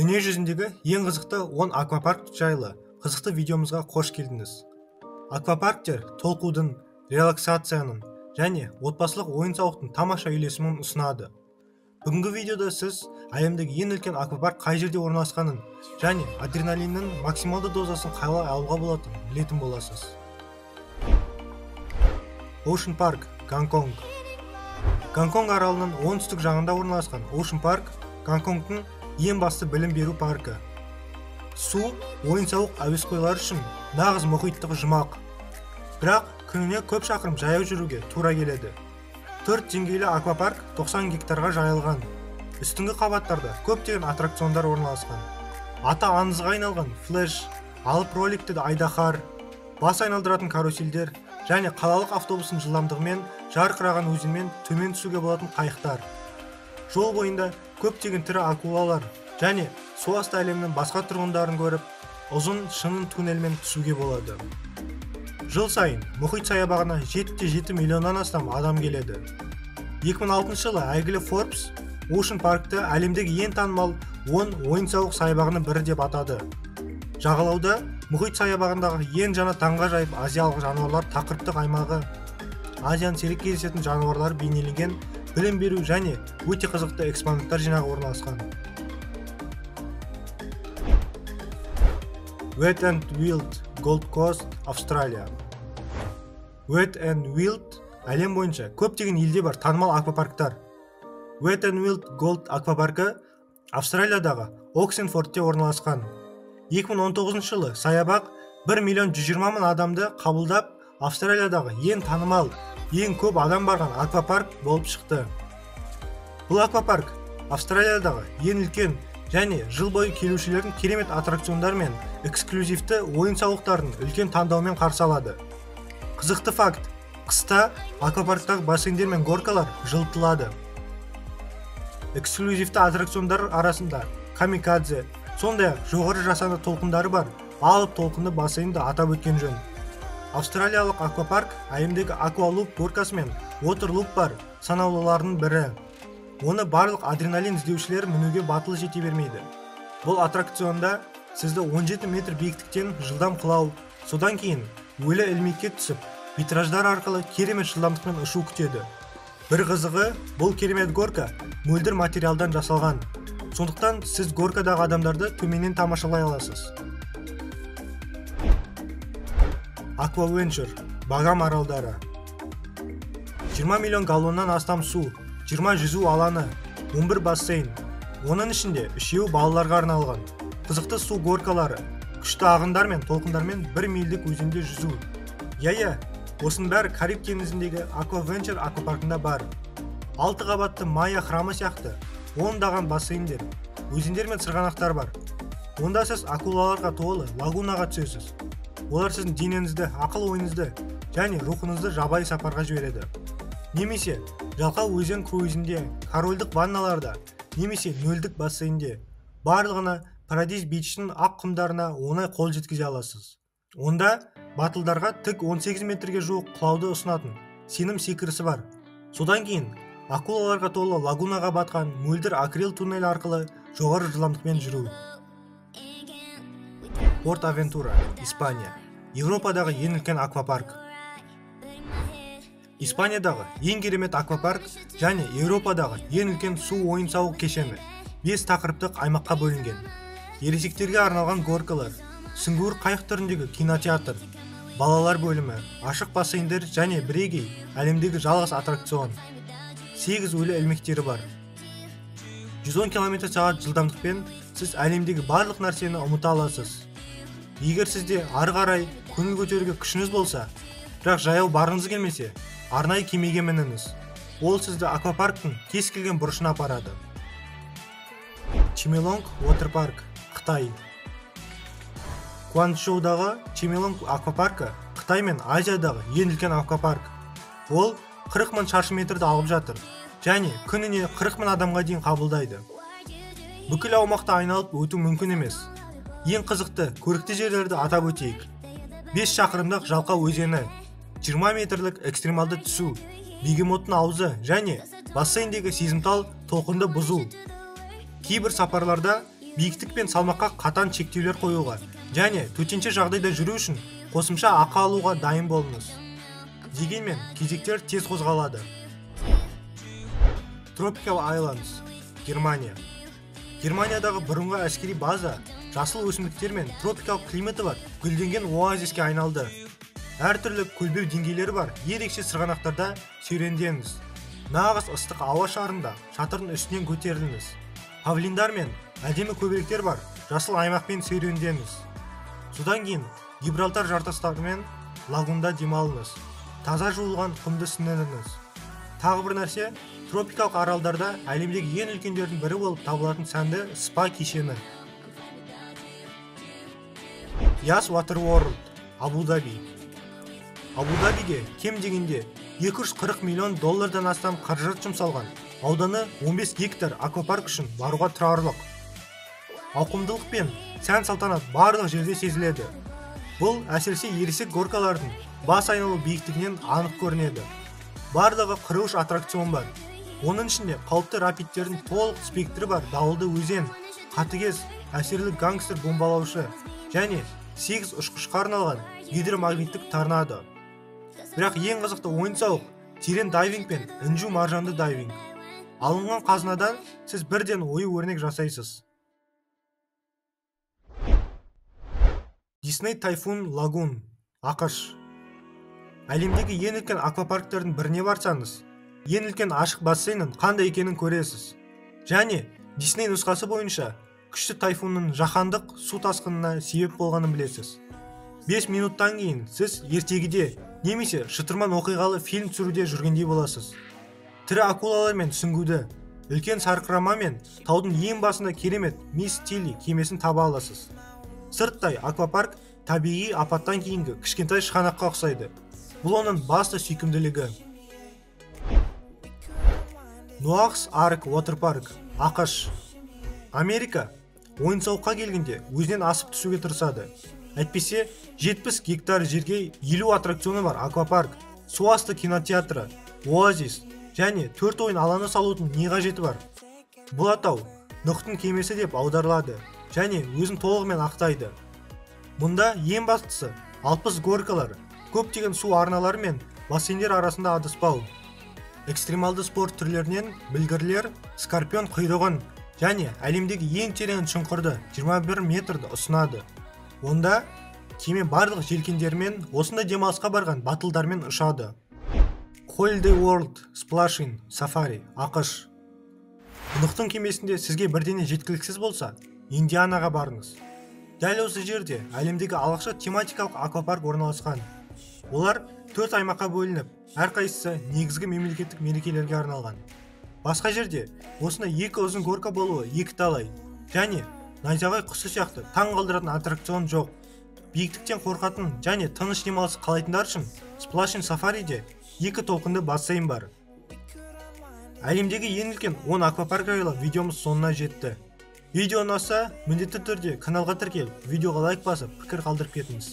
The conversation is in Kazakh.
Дүние жүзіндегі ең қызықты 10 аквапарк жайлы қызықты видеомызға қош келдіңіз. Аквапарктер толқудың, релаксацияның және отбасылық ойын-сауықтың тамаша үйлесімін ұсынады. Бүгінгі видеода сіз әлемдегі ең үлкен аквапарк қай жерде орналасқанын және адреналиннің максималды дозасын қалай алуға болатынын білетін боласыз. Ocean Park, Гонконг. Гонконг аралының оңтүстік жағында орналасқан Ocean Park Гонконгтың ең басты білім беру паркі. Су, ойын-сауық әуесқойлар үшін нағыз мұхиттық жұмақ. Бірақ күніне көп шақырым жаяу жүруге тура келеді. 4 деңгейлі аквапарк 90 гектарға жайылған. Үстіңгі қабаттарда көптеген аттракциондар орналасқан. Ата аңызға айналған флеш, алып роликті айдаһар, бас айналдыратын карусельдер және қалалық автобустың жылдамдығымен жарқыраған өзенмен төмен түсуге болатын қайықтар. Жол бойында көптеген тірі акулалар және су асты әлемінің басқа тұрғындарын көріп, ұзын шынын туннельмен түсуге болады. Жыл сайын мұхит саябағына 7,7 миллионнан астам адам келеді. 2006 жылы әйгілі Forbes Ocean Park'ты әлемдегі ең танымал 10 ойын-сауық саябағының бірі деп атады. Жағалауда мұхит саябағындағы ең жаңа таңғажайып азиялық жануарлар тақырыптық аймағы, Азияның сирек кездесетін жануарлар бейнеленген білім беру және өте қызықты экспонаттар жинағы орналасқан. Wet and Wild, Gold Coast, Австралия. Wet and Wild әлем бойынша көптеген елде бар танымал аквапарктар. Wet and Wild Gold аквапаркі Австралиядағы Оксенфордте орналасқан. 2019 жылы саябақ 1,120,000 адамды қабылдап, Австралиядағы ең танымал, ең көп адам барған аквапарк болып шықты. Бұл аквапарк Австралиядағы ең үлкен және жыл бойы келушілердің керемет аттракциондар мен эксклюзивті ойын-сауықтарын үлкен таңдаумен қарсы алады. Қызықты факт: қыста аквапарктағы бассейндер мен горкалар жылытылады. Эксклюзивті аттракциондар арасында камикадзе, сондай-ақ жоғары жасанды толқындары бар алып толқынды бассейнді атап өткен жөн. Австралиялық аквапарк әлемдегі аквалуп горкасы мен уотерлуп бар санаулыларының бірі. Оны барлық адреналин іздеушілер мінуге батылы жете бермейді. Бұл аттракционда сізді 17 метр биіктіктен жылдам құлау, содан кейін өлі ілмекке түсіп, витраждар арқылы керемет жылдамдықпен ұшу күтеді. Бір қызығы, бұл керемет горка мөлдір материалдан жасалған. Сондықтан сіз горкадағы адамдарды төменнен тамашалай аласыз. Аквавенчур, Багам аралдары. 20 миллион галлоннан астам су, 20 жүзу алаңы, 11 бассейн. Оның ішінде 3-еуі балаларға арналған. Қызықты су горкалары, күшті ағындар мен толқындармен 1 мильдік өзенде жүзу. Иә, осының бәрі Кариб теңізіндегі Аквавенчур аквапаркында бар. 6 қабатты майя храмы сияқты ондаған бассейндер, өзендер мен сырғанақтар бар. Онда сіз акулаларға толы лагунаға түсесіз. Олар сіздің денеңізді, ақыл ойыңызды және рухыңызды жабайы сапарға жібереді. Немесе жалқау өзен круизінде, корольдық ванналарда, немесе нөлдік бассейнде. Барлығына Парадис Бичтің ақ құмдарына оңай қол жеткізе аласыз. Онда батылдарға тік 18 метрге жуық құлауды ұсынатын сенім секірісі бар. Содан кейін акулаларға толы лагунаға батқан мөлдір акрил туннель арқылы жоғары жылдамдықпен жүру. Порт Авентура, Испания. Еуропадағы ең үлкен аквапарк. Испаниядағы ең керемет аквапарк және Еуропадағы ең үлкен су ойын-сауық кешені 5 тақырыптық аймаққа бөлінген. Ересектерге арналған горкалар, сүңгуір қайық түріндегі кинотеатр, балалар бөлімі, ашық бассейндер және бірегей әлемдегі жалғыз аттракцион. 8 өлі ілмектері бар. 110 км/сағат жылдамдықпен сіз әлемдегі барлық нәрсені ұмыта аласыз. Егер сізде ары қарай көңіл көтеруге күшіңіз болса, бірақ жаяу барғыңыз келмесе, арнайы кемеге мініңіз. Ол сізді аквапарктың кез келген бұрышына апарады. Чимелонг Уотерпарк, Қытай. Гуанчжоудағы Чимелонг аквапаркі Қытай мен Азиядағы ең үлкен аквапарк. Ол 40 мың шаршы метрді алып жатыр және күніне 40 мың адамға дейін қабылдайды. Бүкіл аумақты айналып өту мүмкін емес. Ең қызықты, көрікті жерлерді атап өтейік. 5 шақырымдық Жалқау өзені, 20 метрлік экстремалды түсу, бегемоттың аузы және бассейндегі сезімтал толқынды бұзу. Кейбір сапарларда биіктік пен салмаққа қатаң шектеулер қоюға және төтенше жағдайда жүру үшін қосымша ақы алуға дайын болыңыз. Дегенмен кезектер тез қозғалады. Tropical Islands, Германия. Германиядағы бұрынғы әскери база жасыл өсімдіктер мен тропикалық климаты бар гүлденген оазиске айналды. Әртүрлі көлбеу деңгейлері бар ерекше сырғанақтарда серуендеңіз. Нағыз ыстық ауа шарында шатырдың үстінен көтеріліңіз. Павлиндар мен әдемі көбелектер бар жасыл аймақпен серуендеңіз. Содан кейін Гибралтар жартастары мен лагунда демалыңыз. Таза жуылған құмды сіңіріңіз. Тағы бір нәрсе, тропикалық аралдарда әлемдегі ең үлкендердің бірі болып табылатын сәнді спа кешені. Yas Water World, Абу-Даби. Абу-Дабиге кем дегенде 240 миллион доллардан астам қаражат жұмсалған. Ауданы 15 гектар аквапарк үшін баруға тұрарлық. Ауқымдылық пен сән салтанат барлық жерде сезіледі. Бұл әсіресе ересек горкалардың бас айналу биіктігінен анық көрінеді. Барлығы 43 аттракцион бар. Оның ішінде қауіпті рапидтердің толық спектрі бар дауылды өзен, қатыгез, әсерлі гангстер бомбалаушы және 8 ұшқышқа арналған гидромагниттік торнадо. Бірақ ең қызықты ойын-сауық терең дайвинг пен інжу маржанды дайвинг. Алынған қазынадан сіз бірден ою-өрнек жасайсыз. Disney Typhoon Lagoon, ақш. Әлемдегі ең үлкен аквапарктердің біріне барсаңыз, ең үлкен ашық бассейннің қандай екенін көресіз. Және Disney нұсқасы бойынша күшті тайфунның жаһандық су тасқынына себеп болғанын білесіз. 5 минуттан кейін сіз ертегіде немесе шытырман оқиғалы фильм түсіруде жүргендей боласыз. Тірі акулалар мен сүңгуді, үлкен сарқырама мен таудың ең басында керемет Мисс Тилли кемесін таба аласыз. Сырттай аквапарк табиғи апаттан кейінгі кішкентай шығанаққа ұқсайды. Бұл оның басты сүйкімділігі. Noah's Ark Water Park, ақш. Америка ойын-сауыққа келгенде өзінен асып түсуге тырысады. Әйтпесе 70 гектар жерге 50 аттракционы бар аквапарк, су асты кинотеатры, оазис және 4 ойын алаңы салудың не қажеті бар? Бұл атау Нұхтың кемесі деп аударылады және өзін толығымен ақтайды. Мұнда ең бастысы 60 горкалар, көптеген су арналары мен бассейндер арасында адыспау. Экстремалды спорт түрлерінен білгірлер скорпион құйрығын және әлемдегі ең терең шұңқырды 21 метрді ұсынады. Онда кеме барлық желкендермен осындай демалысқа барған батылдармен ұшады. Holiday World Splashing Safari, ақш. Нұхтың кемесінде сізге бірдеңе жеткіліксіз болса, Индианаға барыңыз. Дәл осы жерде әлемдегі алғашқы тематикалық аквапарк орналасқан. Олар 4 аймаққа бөлініп, әрқайсысы негізгі мемлекеттік мерекелерге арналған. Басқа жерде осындай 2 ұзын горка болуы екі талай және найзағай құсы сияқты таң қалдыратын аттракцион жоқ. Биіктіктен қорқатын және тыныш демалыс қалайтындар үшін Splashing Safari'де 2 толқынды бассейн бар. Әлемдегі ең үлкен 10 аквапарк жайлы видеомыз соңына жетті. Видео ұнаса, міндетті түрде каналға тіркеліп, видеоға лайк басып, пікір қалдырып кетіңіз.